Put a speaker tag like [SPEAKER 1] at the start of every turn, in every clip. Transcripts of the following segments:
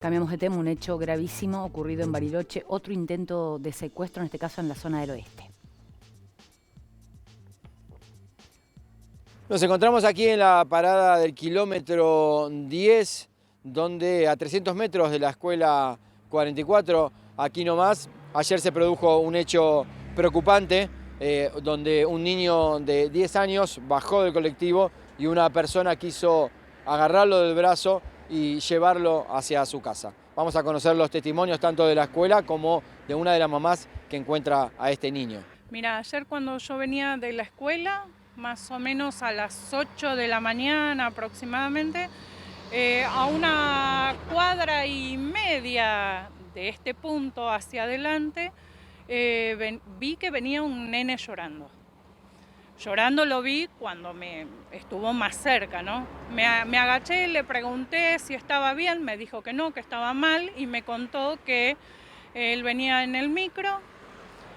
[SPEAKER 1] Cambiamos de tema, un hecho gravísimo ocurrido en Bariloche, otro intento de secuestro, en este caso en la zona del oeste.
[SPEAKER 2] Nos encontramos aquí en la parada del kilómetro 10, donde a 300 metros de la escuela 44, aquí nomás, ayer se produjo un hecho preocupante, donde un niño de 10 años bajó del colectivo y una persona quiso agarrarlo del brazo y llevarlo hacia su casa. Vamos a conocer los testimonios tanto de la escuela como de una de las mamás que encuentra a este niño.
[SPEAKER 3] Mira, ayer cuando yo venía de la escuela, más o menos a las 8 de la mañana aproximadamente, a una cuadra y media de este punto hacia adelante, vi que venía un nene llorando. Llorando lo vi cuando me estuvo más cerca, ¿no? Me agaché, le pregunté si estaba bien, me dijo que no, que estaba mal, y me contó que él venía en el micro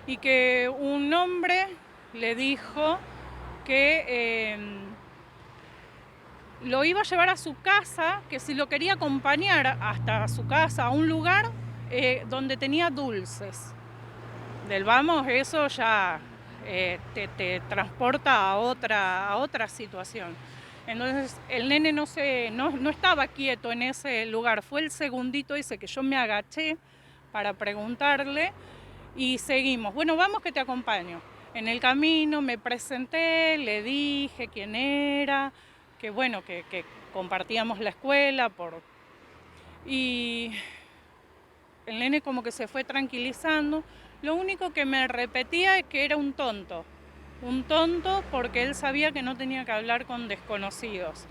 [SPEAKER 3] y que un hombre le dijo que lo iba a llevar a su casa, que si lo quería acompañar hasta su casa, a un lugar donde tenía dulces. Vamos, eso ya te transporta a otra situación. Entonces el nene no estaba quieto en ese lugar, fue el segundito ese que yo me agaché para preguntarle y seguimos. Bueno, vamos que te acompaño. En el camino me presenté, le dije quién era, que bueno, que compartíamos la escuela y el nene como que se fue tranquilizando. Lo único que me repetía es que era un tonto porque él sabía que no tenía que hablar con desconocidos.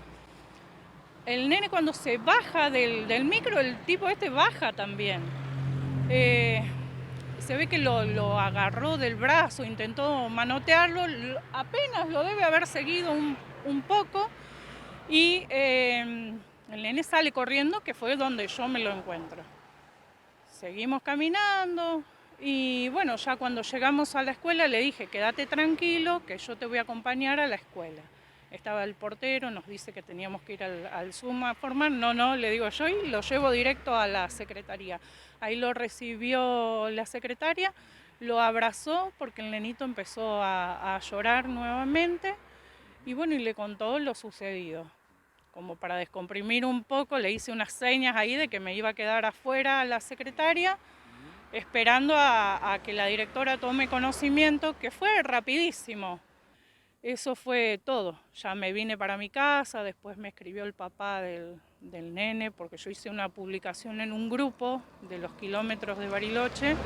[SPEAKER 3] El nene cuando se baja del micro, el tipo este baja también. Se ve que lo agarró del brazo, intentó manotearlo, apenas lo debe haber seguido un poco y el nene sale corriendo, que fue donde yo me lo encuentro. Seguimos caminando y bueno, ya cuando llegamos a la escuela le dije, quédate tranquilo, que yo te voy a acompañar a la escuela. Estaba el portero, nos dice que teníamos que ir al Zoom a formar. No, le digo yo y lo llevo directo a la secretaría. Ahí lo recibió la secretaria, lo abrazó porque el nenito empezó a llorar nuevamente y bueno, y le contó lo sucedido. Como para descomprimir un poco, le hice unas señas ahí de que me iba a quedar afuera la secretaria, esperando a que la directora tome conocimiento, que fue rapidísimo. Eso fue todo. Ya me vine para mi casa, después me escribió el papá del nene, porque yo hice una publicación en un grupo de los kilómetros de Bariloche,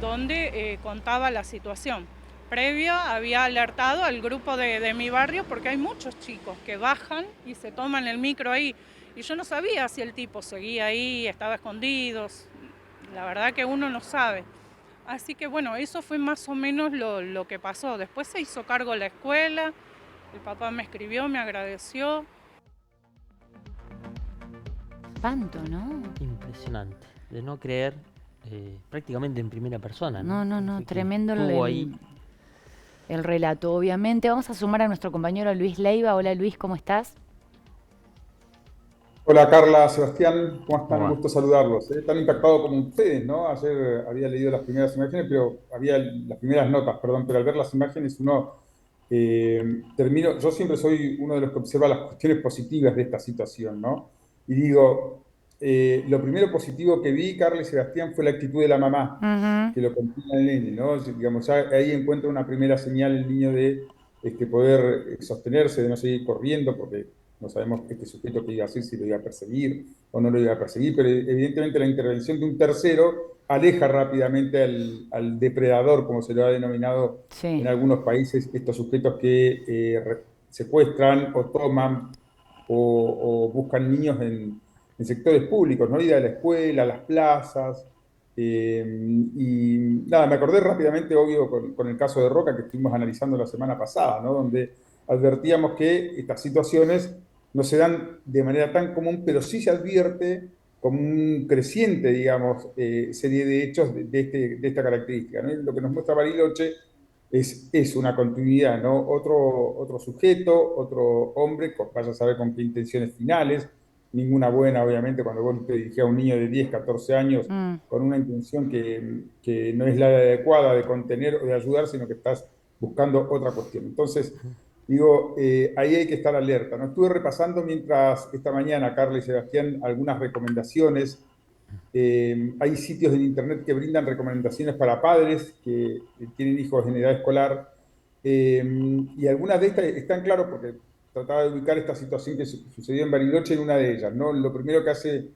[SPEAKER 3] donde contaba la situación. Previo había alertado al grupo de mi barrio, porque hay muchos chicos que bajan y se toman el micro ahí. Y yo no sabía si el tipo seguía ahí, estaba escondido. La verdad que uno no sabe. Así que bueno, eso fue más o menos lo que pasó. Después se hizo cargo la escuela, el papá me escribió, me agradeció.
[SPEAKER 1] Espanto, ¿no?
[SPEAKER 4] Impresionante, de no creer prácticamente en primera persona, ¿no?
[SPEAKER 1] No, tremendo
[SPEAKER 4] Estuvo ahí.
[SPEAKER 1] el relato, obviamente. Vamos a sumar a nuestro compañero Luis Leiva. Hola Luis, ¿cómo estás?
[SPEAKER 5] Hola Carla, Sebastián, ¿cómo
[SPEAKER 4] ¿Cómo
[SPEAKER 5] están? Un
[SPEAKER 4] va?
[SPEAKER 5] gusto saludarlos. Tan impactado como ustedes, ¿no? Ayer había leído las primeras imágenes, pero había las primeras notas, perdón, pero al ver las imágenes uno yo siempre soy uno de los que observa las cuestiones positivas de esta situación, ¿no? Y digo, lo primero positivo que vi, Carla y Sebastián, fue la actitud de la mamá, que lo contiene al nene, ¿no? Digamos, ya ahí encuentra una primera señal el niño de poder sostenerse, de no seguir corriendo, porque no sabemos este sujeto que iba a hacer, si lo iba a perseguir o no lo iba a perseguir, pero evidentemente la intervención de un tercero aleja rápidamente al depredador, como se lo ha denominado en
[SPEAKER 1] Sí.
[SPEAKER 5] algunos países, estos sujetos que secuestran o toman o buscan niños en sectores públicos, ¿no? Ir a la escuela, a las plazas. Y nada, me acordé rápidamente, obvio, con el caso de Roca que estuvimos analizando la semana pasada, ¿no? Donde advertíamos que estas situaciones no se dan de manera tan común, pero sí se advierte como un creciente, digamos, serie de hechos de esta característica, ¿no? Lo que nos muestra Bariloche es una continuidad, ¿no? Otro sujeto, otro hombre, vaya a saber con qué intenciones finales, ninguna buena, obviamente, cuando vos te dirigís a un niño de 10, 14 años
[SPEAKER 1] Mm,
[SPEAKER 5] con una intención que no es la adecuada de contener o de ayudar, sino que estás buscando otra cuestión. Entonces, digo, ahí hay que estar alerta, ¿no? Estuve repasando mientras esta mañana, Carla y Sebastián, algunas recomendaciones. Hay sitios en internet que brindan recomendaciones para padres que tienen hijos en edad escolar, y algunas de estas están claras porque trataba de ubicar esta situación que sucedió en Bariloche en una de ellas, ¿no? Lo primero que hace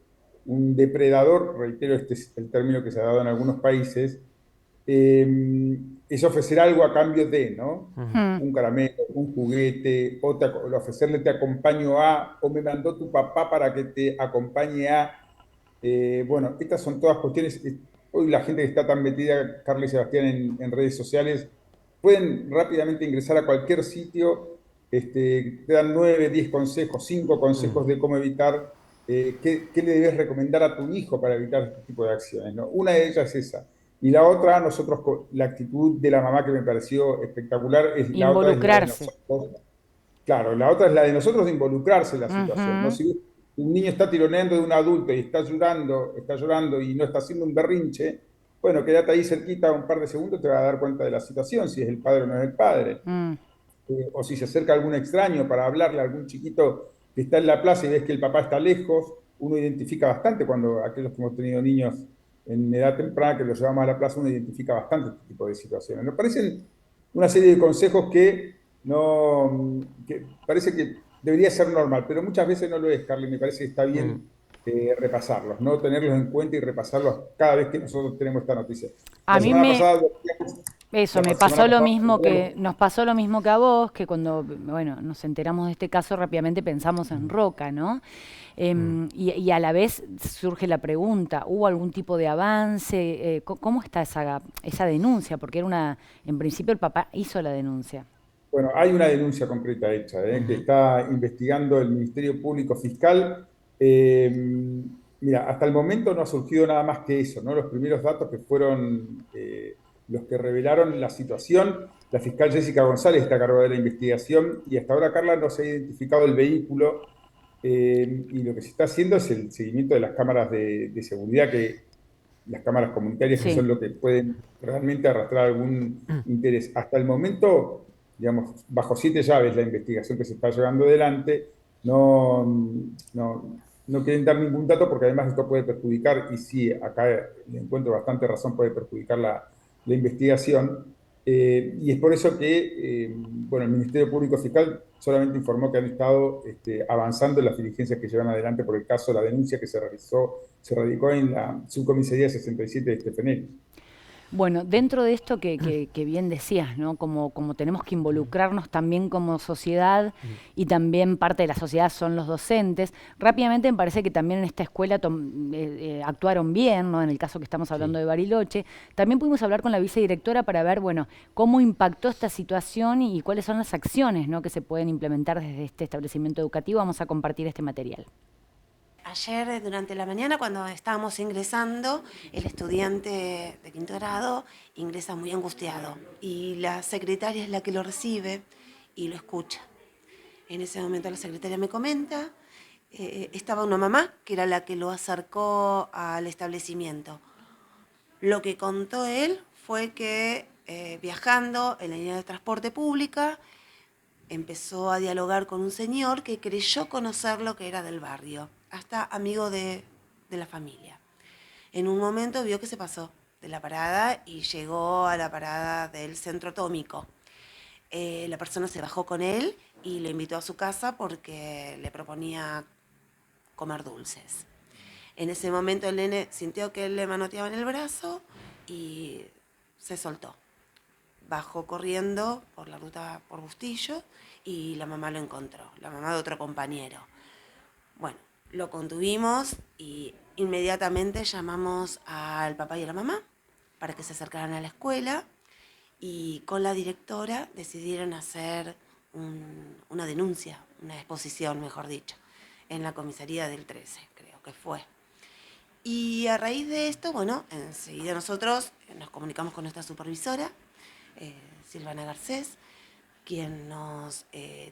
[SPEAKER 5] un depredador, reitero, este es el término que se ha dado en algunos países, es ofrecer algo a cambio de, ¿no?
[SPEAKER 4] Ujú.
[SPEAKER 1] mm.
[SPEAKER 5] Un caramelo, un juguete, o ofrecerle te acompaño a, o me mandó tu papá para que te acompañe a. Bueno, estas son todas cuestiones. Hoy la gente que está tan metida, Carlos y Sebastián, en redes sociales, pueden rápidamente ingresar a cualquier sitio, te dan 9, 10 consejos, 5
[SPEAKER 4] Mm.
[SPEAKER 5] consejos de cómo evitar, qué le debes recomendar a tu hijo para evitar este tipo de acciones, ¿no? Una de ellas es esa. Y la otra, nosotros, la actitud de la mamá que me pareció espectacular, la otra es la de
[SPEAKER 1] Involucrarse.
[SPEAKER 5] nosotros. Claro, la otra es la de nosotros de involucrarse en la situación, ¿no?
[SPEAKER 1] Ujú.
[SPEAKER 5] Si un niño está tironeando de un adulto y está llorando y no está haciendo un berrinche, bueno, quédate ahí cerquita un par de segundos, te vas a dar cuenta de la situación, si es el padre o no es el padre.
[SPEAKER 1] Mm.
[SPEAKER 5] O si se acerca algún extraño para hablarle a algún chiquito que está en la plaza y ves que el papá está lejos, uno identifica bastante cuando aquellos que hemos tenido niños en edad temprana que los llevamos a la plaza, uno identifica bastante este tipo de situaciones. Nos parecen una serie de consejos que parece que debería ser normal, pero muchas veces no lo es, Carly. Me parece que está
[SPEAKER 4] Mm.
[SPEAKER 5] bien repasarlos, ¿no? Tenerlos en cuenta y repasarlos cada vez que nosotros tenemos esta noticia.
[SPEAKER 1] A
[SPEAKER 5] La
[SPEAKER 1] mí
[SPEAKER 5] semana
[SPEAKER 1] me,
[SPEAKER 5] pasada,
[SPEAKER 1] Eso, me
[SPEAKER 5] semana
[SPEAKER 1] pasó lo
[SPEAKER 5] pasada,
[SPEAKER 1] mismo que, nos pasó lo mismo que a vos, que cuando, bueno, nos enteramos de este caso rápidamente pensamos en Roca, ¿no?
[SPEAKER 4] Mm.
[SPEAKER 1] Y a la vez surge la pregunta, ¿hubo algún tipo de avance? ¿Cómo está esa denuncia? Porque era en principio el papá hizo la denuncia.
[SPEAKER 5] bueno, hay una denuncia concreta hecha, que
[SPEAKER 4] Ujú.
[SPEAKER 5] está investigando el Ministerio Público Fiscal. Eh, Mira, hasta el momento no ha surgido nada más que eso, ¿no? Los primeros datos que fueron los que revelaron la situación. La fiscal Jessica González está a cargo de la investigación y hasta ahora, Carla, no se ha identificado el vehículo, y lo que se está haciendo es el seguimiento de las cámaras de seguridad, las cámaras comunitarias, que
[SPEAKER 1] Sí.
[SPEAKER 5] son lo que pueden realmente arrastrar algún interés. Hasta el momento, digamos, bajo 7 llaves la investigación que se está llevando adelante, no, no quieren dar ningún dato porque además esto puede perjudicar, y sí, acá le encuentro bastante razón, puede perjudicar la investigación. Y es por eso que, bueno, el Ministerio Público Fiscal solamente informó que han estado avanzando en las diligencias que llevan adelante por el caso, la denuncia que se radicó en la subcomisaría 67 de Stefanel.
[SPEAKER 1] Bueno, dentro de esto que bien decías, ¿no? Como tenemos que involucrarnos también como sociedad
[SPEAKER 4] Mm.
[SPEAKER 1] y también parte de la sociedad son los docentes, rápidamente me parece que también en esta escuela actuaron bien, ¿no? En el caso que estamos hablando
[SPEAKER 4] Sí.
[SPEAKER 1] de Bariloche. También pudimos hablar con la vicedirectora para ver, bueno, cómo impactó esta situación y cuáles son las acciones, ¿no? Que se pueden implementar desde este establecimiento educativo. Vamos a compartir este material.
[SPEAKER 6] Ayer, durante la mañana, cuando estábamos ingresando, el estudiante de 5.º grado ingresa muy angustiado y la secretaria es la que lo recibe y lo escucha. En ese momento la secretaria me comenta, estaba una mamá que era la que lo acercó al establecimiento. Lo que contó él fue que viajando en la línea de transporte pública empezó a dialogar con un señor que creyó conocerlo, que era del barrio, hasta amigo de la familia. En un momento vio que se pasó de la parada y llegó a la parada del centro atómico. La persona se bajó con él y lo invitó a su casa porque le proponía comer dulces. En ese momento el nene sintió que él le manoteaba en el brazo y se soltó. Bajó corriendo por la ruta por Bustillo y la mamá lo encontró, la mamá de otro compañero. Bueno, lo contuvimos y inmediatamente llamamos al papá y a la mamá para que se acercaran a la escuela y con la directora decidieron hacer una denuncia, una exposición, mejor dicho, en la comisaría del 13, creo que fue. Y a raíz de esto, bueno, enseguida nosotros nos comunicamos con nuestra supervisora, Silvana Garcés, quien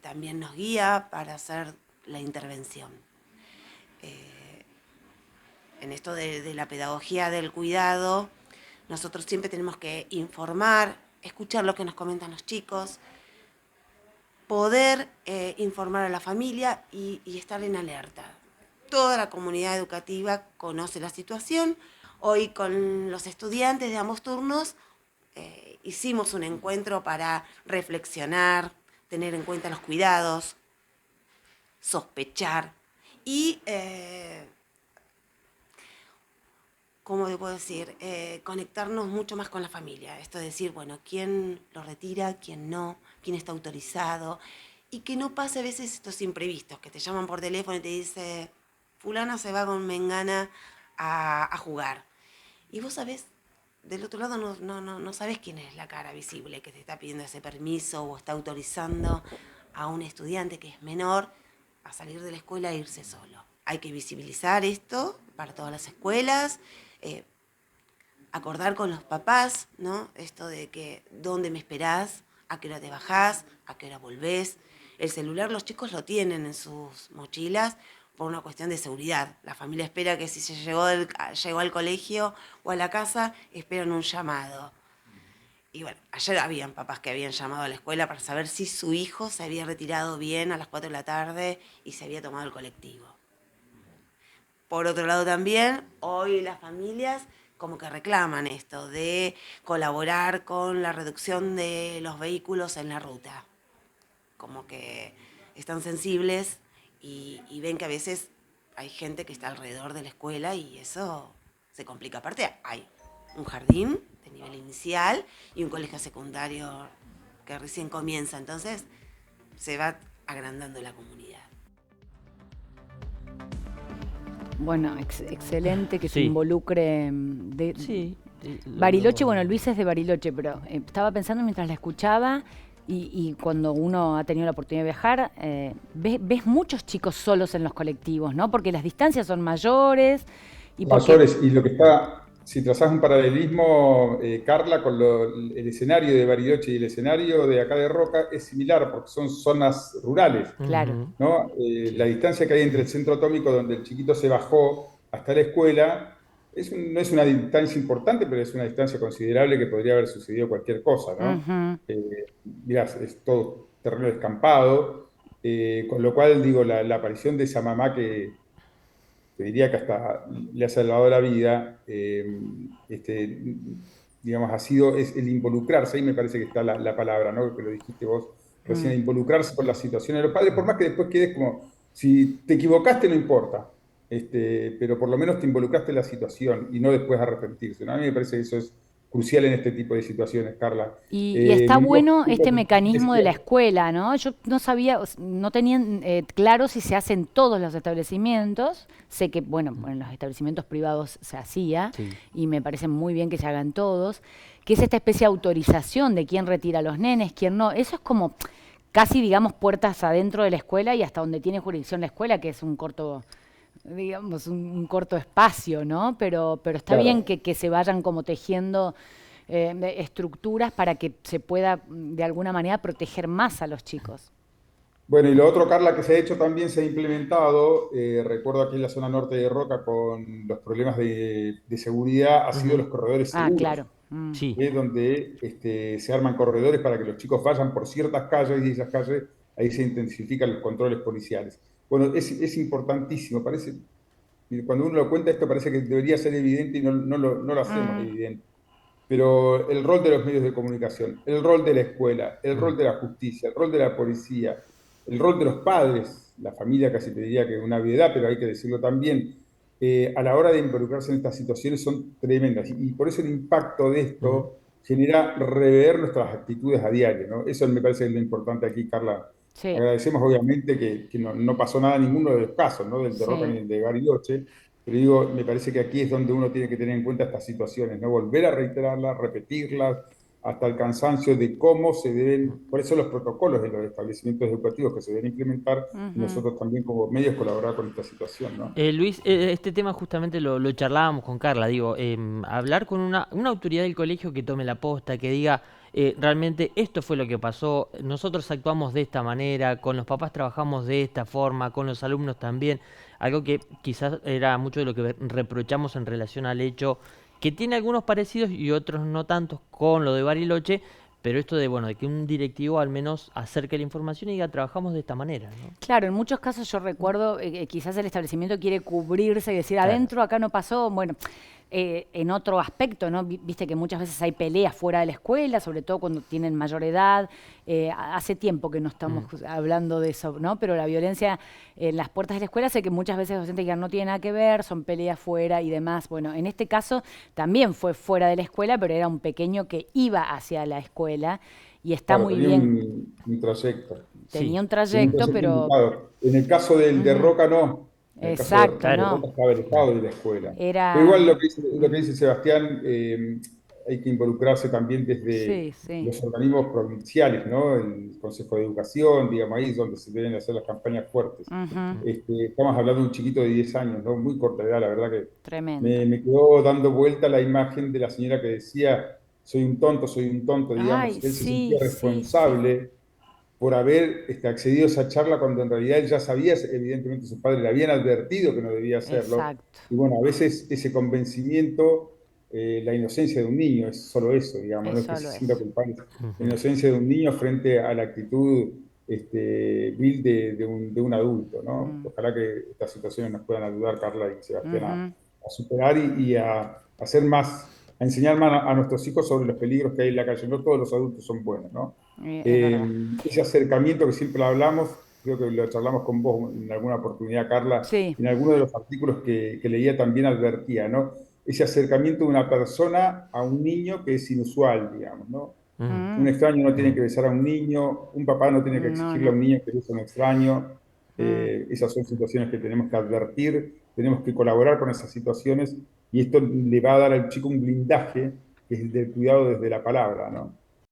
[SPEAKER 6] también nos guía para hacer la intervención. en esto de la pedagogía del cuidado, nosotros siempre tenemos que informar, escuchar lo que nos comentan los chicos, poder informar a la familia y estar en alerta. Toda la comunidad educativa conoce la situación. Hoy con los estudiantes de ambos turnos hicimos un encuentro para reflexionar, tener en cuenta los cuidados, sospechar y, ¿cómo te puedo decir? Conectarnos mucho más con la familia. Esto es decir, bueno, quién lo retira, quién no, quién está autorizado. Y que no pase a veces estos imprevistos, que te llaman por teléfono y te dice, fulana se va con mengana a jugar. Y vos sabés, del otro lado no sabés quién es la cara visible que te está pidiendo ese permiso o está autorizando a un estudiante que es menor a salir de la escuela e irse solo. Hay que visibilizar esto para todas las escuelas, acordar con los papás, ¿no? Esto de que dónde me esperás, a qué hora te bajás, a qué hora volvés. El celular los chicos lo tienen en sus mochilas por una cuestión de seguridad. La familia espera que si se llegó al colegio o a la casa, esperan un llamado. Y bueno, ayer habían papás que habían llamado a la escuela para saber si su hijo se había retirado bien a las 4 de la tarde y se había tomado el colectivo. Por otro lado también, hoy las familias como que reclaman esto de colaborar con la reducción de los vehículos en la ruta. Como que están sensibles y ven que a veces hay gente que está alrededor de la escuela y eso se complica. Aparte hay un jardín de nivel inicial y un colegio secundario que recién comienza, entonces se va agrandando la comunidad.
[SPEAKER 1] Bueno, excelente que se
[SPEAKER 4] Sí.
[SPEAKER 1] involucre
[SPEAKER 4] Sí.
[SPEAKER 1] Bariloche. Bueno, Luis es de Bariloche, pero estaba pensando mientras la escuchaba y cuando uno ha tenido la oportunidad de viajar, ves muchos chicos solos en los colectivos, ¿no? Porque las distancias son mayores y
[SPEAKER 5] Mayores, y lo que está, si trazás un paralelismo, Carla, con el escenario de Bariloche y el escenario de acá de Roca es similar porque son zonas rurales,
[SPEAKER 1] Claro.
[SPEAKER 5] ¿no? La distancia que hay entre el centro atómico donde el chiquito se bajó hasta la escuela no es una distancia importante, pero es una distancia considerable que podría haber sucedido cualquier cosa, ¿no?
[SPEAKER 1] Ujú.
[SPEAKER 5] Mirá, es todo terreno descampado, con lo cual, digo, la aparición de esa mamá que te diría que hasta le ha salvado la vida, digamos, es el involucrarse, ahí me parece que está la palabra, ¿no? Que lo dijiste vos recién, involucrarse con la situación de los padres, por más que después quedes como, si te equivocaste no importa, pero por lo menos te involucraste en la situación y no después arrepentirse, ¿no? A mí me parece que eso es crucial en este tipo de situaciones, Carla.
[SPEAKER 1] Y está
[SPEAKER 5] Vivimos
[SPEAKER 1] bueno este mecanismo de la
[SPEAKER 5] decías,
[SPEAKER 1] escuela, ¿no? Yo no sabía, no tenía claro si se hace en todos los establecimientos. Sé que, bueno, en los establecimientos privados se hacía
[SPEAKER 4] Sí.
[SPEAKER 1] y me parece muy bien que se hagan todos, que es esta especie de autorización de quién retira a los nenes, quién no. Eso es como casi, digamos, puertas adentro de la escuela y hasta donde tiene jurisdicción la escuela, que es un corto, digamos, un corto espacio, ¿no? Pero está bien
[SPEAKER 5] claro.
[SPEAKER 1] que se vayan como tejiendo estructuras para que se pueda de alguna manera proteger más a los chicos.
[SPEAKER 5] Bueno, y lo otro, Carla, que se ha hecho también, se ha implementado, recuerdo aquí en la zona norte de Roca con los problemas de seguridad, ha sido
[SPEAKER 4] Ujú.
[SPEAKER 5] los corredores
[SPEAKER 1] Ah,
[SPEAKER 5] seguros,
[SPEAKER 1] claro. Mm.
[SPEAKER 4] Sí.
[SPEAKER 5] donde se arman corredores para que los chicos vayan por ciertas calles y esas calles, ahí se intensifican los controles policiales. Bueno, es importantísimo, parece, cuando uno lo cuenta esto parece que debería ser evidente y no lo hacemos
[SPEAKER 1] Mm.
[SPEAKER 5] evidente. Pero el rol de los medios de comunicación, el rol de la escuela, el
[SPEAKER 4] Mm.
[SPEAKER 5] rol de la justicia, el rol de la policía, el rol de los padres, la familia casi te diría que es una obviedad, pero hay que decirlo también, a la hora de involucrarse en estas situaciones son tremendas. Y por eso el impacto de
[SPEAKER 4] Ujú.
[SPEAKER 5] esto genera rever nuestras actitudes a diario, ¿no? Eso me parece que es lo importante aquí, Carla.
[SPEAKER 1] Sí,
[SPEAKER 5] Agradecemos obviamente que no pasó nada en ninguno de los casos, ¿no? Del de Roca ni
[SPEAKER 1] sí.
[SPEAKER 5] el de Bariloche, pero digo, me parece que aquí es donde uno tiene que tener en cuenta estas situaciones, no volver a reiterarlas, repetirlas, hasta el cansancio de cómo se deben, por eso los protocolos de los establecimientos educativos que se deben implementar y
[SPEAKER 1] Ujú.
[SPEAKER 5] nosotros también como medios colaborar con esta situación, ¿no?
[SPEAKER 4] Luis, este tema justamente lo charlábamos con Carla, digo, hablar con una autoridad del colegio que tome la posta, que diga realmente esto fue lo que pasó, nosotros actuamos de esta manera, con los papás trabajamos de esta forma, con los alumnos también. algo que quizás era mucho de lo que reprochamos en relación al hecho, que tiene algunos parecidos y otros no tantos con lo de Bariloche, pero esto de, bueno, de que un directivo al menos acerque la información y diga, trabajamos de esta manera, ¿no?
[SPEAKER 1] Claro, en muchos casos yo recuerdo, quizás el establecimiento quiere cubrirse y decir,
[SPEAKER 4] Claro.
[SPEAKER 1] adentro acá no pasó, bueno, en otro aspecto, ¿no? Viste que muchas veces hay peleas fuera de la escuela, sobre todo cuando tienen mayor edad. Hace tiempo que no estamos hablando de eso, ¿no? Pero la violencia en las puertas de la escuela, sé que muchas veces los docentes digan no tiene nada que ver, son peleas fuera y demás. Bueno, en este caso también fue fuera de la escuela, pero era un pequeño que iba hacia la escuela y está
[SPEAKER 5] Claro,
[SPEAKER 1] muy
[SPEAKER 5] tenía
[SPEAKER 1] bien.
[SPEAKER 5] un trayecto.
[SPEAKER 1] Tenía un
[SPEAKER 5] Tenía un
[SPEAKER 1] trayecto,
[SPEAKER 5] trayecto
[SPEAKER 1] pero...
[SPEAKER 5] indicado. En el caso de
[SPEAKER 1] Ujú.
[SPEAKER 5] Roca, no. En el caso
[SPEAKER 1] Exacto,
[SPEAKER 5] de
[SPEAKER 4] Claro,
[SPEAKER 1] ¿no?
[SPEAKER 5] Roca estaba alejado
[SPEAKER 4] claro.
[SPEAKER 5] de la escuela. Pero
[SPEAKER 1] Era...
[SPEAKER 5] igual lo que dice Sebastián, hay que involucrarse también desde
[SPEAKER 1] Sí, sí.
[SPEAKER 5] los organismos provinciales, ¿no? El Consejo de Educación, digamos, ahí es donde se deben hacer las campañas fuertes.
[SPEAKER 1] Ujú.
[SPEAKER 5] Estamos hablando de un chiquito de 10 años, ¿no? Muy corta edad, la verdad que
[SPEAKER 1] Tremendo.
[SPEAKER 5] me quedó dando vuelta la imagen de la señora que decía, soy un tonto,
[SPEAKER 1] Ay,
[SPEAKER 5] digamos. Él se sentía
[SPEAKER 1] sí, sí, sí.
[SPEAKER 5] responsable por haber accedido a esa charla cuando en realidad él ya sabía, evidentemente sus padres le habían advertido que no debía hacerlo.
[SPEAKER 1] Exacto.
[SPEAKER 5] Y bueno, a veces ese convencimiento, la inocencia de un niño, es solo eso, digamos,
[SPEAKER 1] Es
[SPEAKER 5] no es que se
[SPEAKER 1] solo
[SPEAKER 5] sienta
[SPEAKER 1] eso.
[SPEAKER 5] culpable. La
[SPEAKER 4] Ujú.
[SPEAKER 5] inocencia de un niño frente a la actitud vil de un adulto, ¿no?
[SPEAKER 1] Mm.
[SPEAKER 5] Ojalá que estas situaciones nos puedan ayudar, Carla y Sebastián,
[SPEAKER 1] Ujú.
[SPEAKER 5] a superar y a hacer más, a enseñar más a nuestros hijos sobre los peligros que hay en la calle. No todos los adultos son buenos, ¿no?
[SPEAKER 1] Es verdad.
[SPEAKER 5] Ese acercamiento que siempre hablamos, creo que lo charlamos con vos en alguna oportunidad, Carla,
[SPEAKER 1] Sí.
[SPEAKER 5] en alguno de los artículos que leía también advertía, ¿no? Ese acercamiento de una persona a un niño que es inusual, digamos, ¿no?
[SPEAKER 4] Mm,
[SPEAKER 5] Un
[SPEAKER 1] Mm.
[SPEAKER 5] extraño no tiene
[SPEAKER 4] mm.
[SPEAKER 5] que besar a un niño, un papá no tiene que
[SPEAKER 1] No,
[SPEAKER 5] exigirle a
[SPEAKER 1] no.
[SPEAKER 5] un niño que bese a un extraño.
[SPEAKER 1] Mm.
[SPEAKER 5] Esas son situaciones que tenemos que advertir, tenemos que colaborar con esas situaciones y esto le va a dar al chico un blindaje que es del cuidado desde la palabra, ¿no?